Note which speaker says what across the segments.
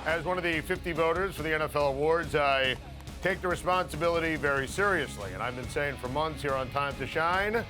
Speaker 1: as one of the 50 voters for the NFL awards, I take the responsibility very seriously. And I've been saying for months here on Time to Schein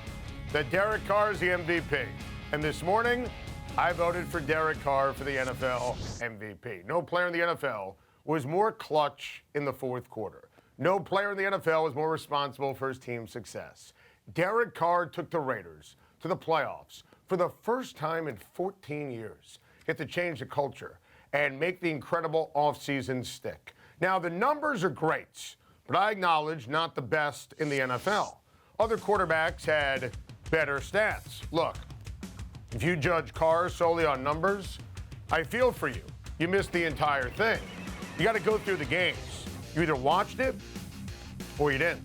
Speaker 1: that Derek Carr is the MVP. And this morning, I voted for Derek Carr for the NFL MVP. No player in the NFL was more clutch in the fourth quarter. No player in the NFL was more responsible for his team's success. Derek Carr took the Raiders to the playoffs for the first time in 14 years. He had to change the culture and make the incredible offseason stick. Now, the numbers are great, but I acknowledge not the best in the NFL. Other quarterbacks had better stats. Look, if you judge Carr solely on numbers, I feel for you. You missed the entire thing. You got to go through the games. You either watched it or you didn't.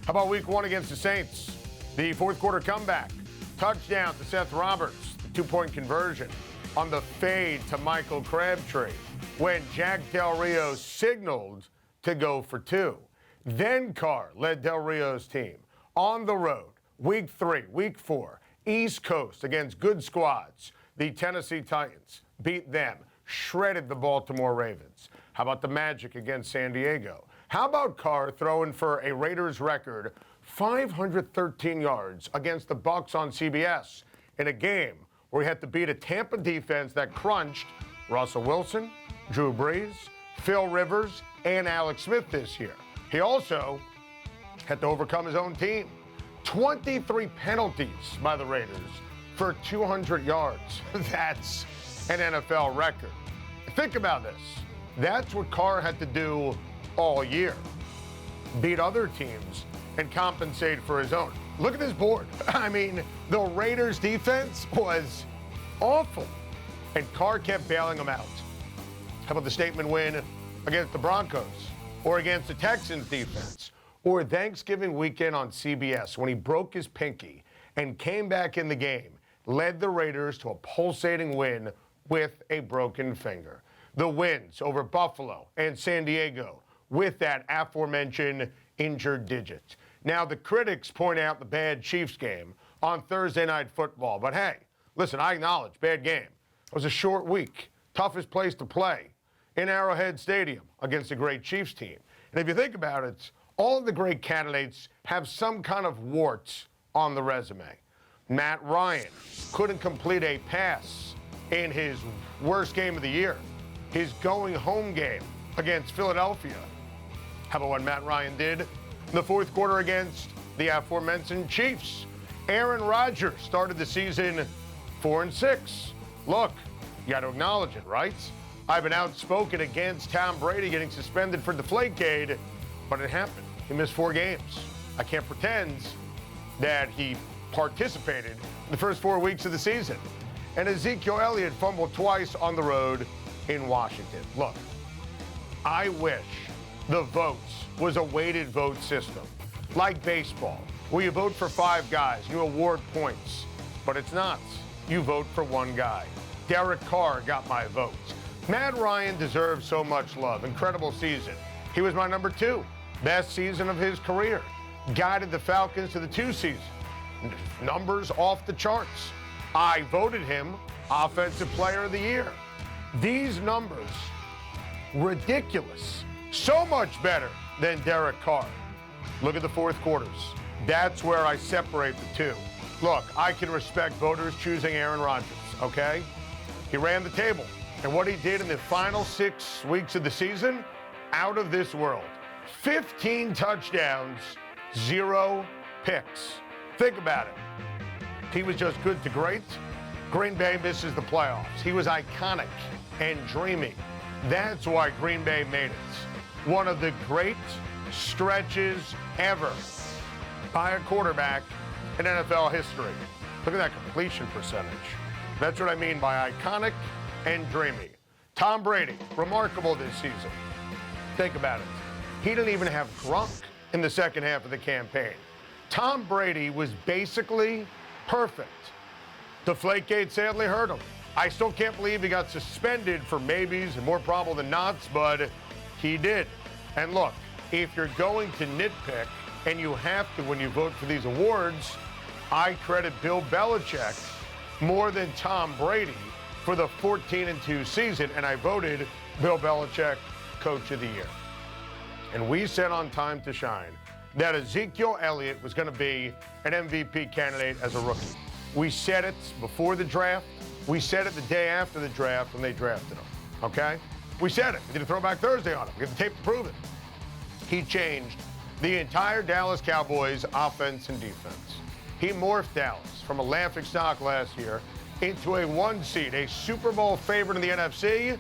Speaker 1: How about week one against the Saints? The fourth quarter comeback. Touchdown to Seth Roberts. The two-point conversion on the fade to Michael Crabtree when Jack Del Rio signaled to go for two. Then Carr led Del Rio's team on the road. Week three, week four, East Coast against good squads. The Tennessee Titans beat them, shredded the Baltimore Ravens. How about the Magic against San Diego? How about Carr throwing for a Raiders record 513 yards against the Bucs on CBS in a game where he had to beat a Tampa defense that crunched Russell Wilson, Drew Brees, Phil Rivers, and Alex Smith this year. He also had to overcome his own team. 23 penalties by the Raiders for 200 yards. That's an NFL record. Think about this. That's what Carr had to do all year. Beat other teams and compensate for his own. Look at this board. I mean, the Raiders defense was awful, and Carr kept bailing them out. How about the statement win against the Broncos, or against the Texans defense, or Thanksgiving weekend on CBS when he broke his pinky and came back in the game, led the Raiders to a pulsating win with a broken finger. The wins over Buffalo and San Diego with that aforementioned injured digit. Now, the critics point out the bad Chiefs game on Thursday Night Football. But hey, listen, I acknowledge, bad game. It was a short week. Toughest place to play in Arrowhead Stadium against a great Chiefs team. And if you think about it, all of the great candidates have some kind of warts on the resume. Matt Ryan couldn't complete a pass in his worst game of the year, his going home game against Philadelphia. How about what Matt Ryan did in the fourth quarter against the aforementioned Chiefs? Aaron Rodgers started the season 4-6. Look, you got to acknowledge it, right? I've been outspoken against Tom Brady getting suspended for Deflategate, but it happened. He missed 4 games. I can't pretend that he participated in the first 4 weeks of the season. And Ezekiel Elliott fumbled twice on the road in Washington. Look, I wish the votes was a weighted vote system, like baseball, where you vote for 5 guys, you award points. But it's not. You vote for 1 guy. Derek Carr got my vote. Matt Ryan deserves so much love. Incredible season. He was my number 2. Best season of his career. Guided the Falcons to the 2 season. Numbers off the charts. I voted him Offensive Player of the Year. These numbers, ridiculous. So much better than Derek Carr. Look at the fourth quarters. That's where I separate the two. Look, I can respect voters choosing Aaron Rodgers, okay? He ran the table. And what he did in the final 6 weeks of the season, out of this world. 15 touchdowns, 0 picks. Think about it. He was just good to great. Green Bay misses the playoffs. He was iconic and dreamy. That's why Green Bay made it. One of the great stretches ever by a quarterback in NFL history. Look at that completion percentage. That's what I mean by iconic and dreamy. Tom Brady, remarkable this season. Think about it. He didn't even have Gronk in the second half of the campaign. Tom Brady was basically perfect. Deflategate sadly hurt him. I still can't believe he got suspended for maybes and more probable than nots, but he did. And look, if you're going to nitpick, and you have to when you vote for these awards, I credit Bill Belichick more than Tom Brady for the 14-2 season, and I voted Bill Belichick Coach of the Year. And we said on Time to Shine that Ezekiel Elliott was going to be an MVP candidate as a rookie. We said it before the draft. We said it the day after the draft when they drafted him, okay? We said it. We did a Throwback Thursday on him. We have the tape to prove it. He changed the entire Dallas Cowboys offense and defense. He morphed Dallas from a laughingstock last year into a 1 seed, a Super Bowl favorite in the NFC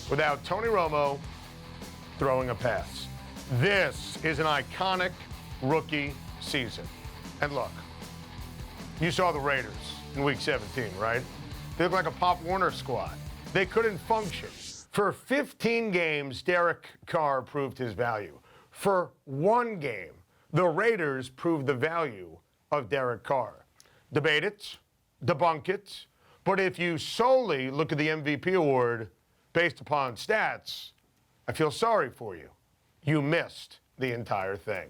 Speaker 1: without Tony Romo throwing a pass. This is an iconic rookie season. And look, you saw the Raiders in Week 17, right? They look like a Pop Warner squad. They couldn't function. For 15 games, Derek Carr proved his value. For 1 game, the Raiders proved the value of Derek Carr. Debate it, debunk it, but if you solely look at the MVP award based upon stats, I feel sorry for you. You missed the entire thing.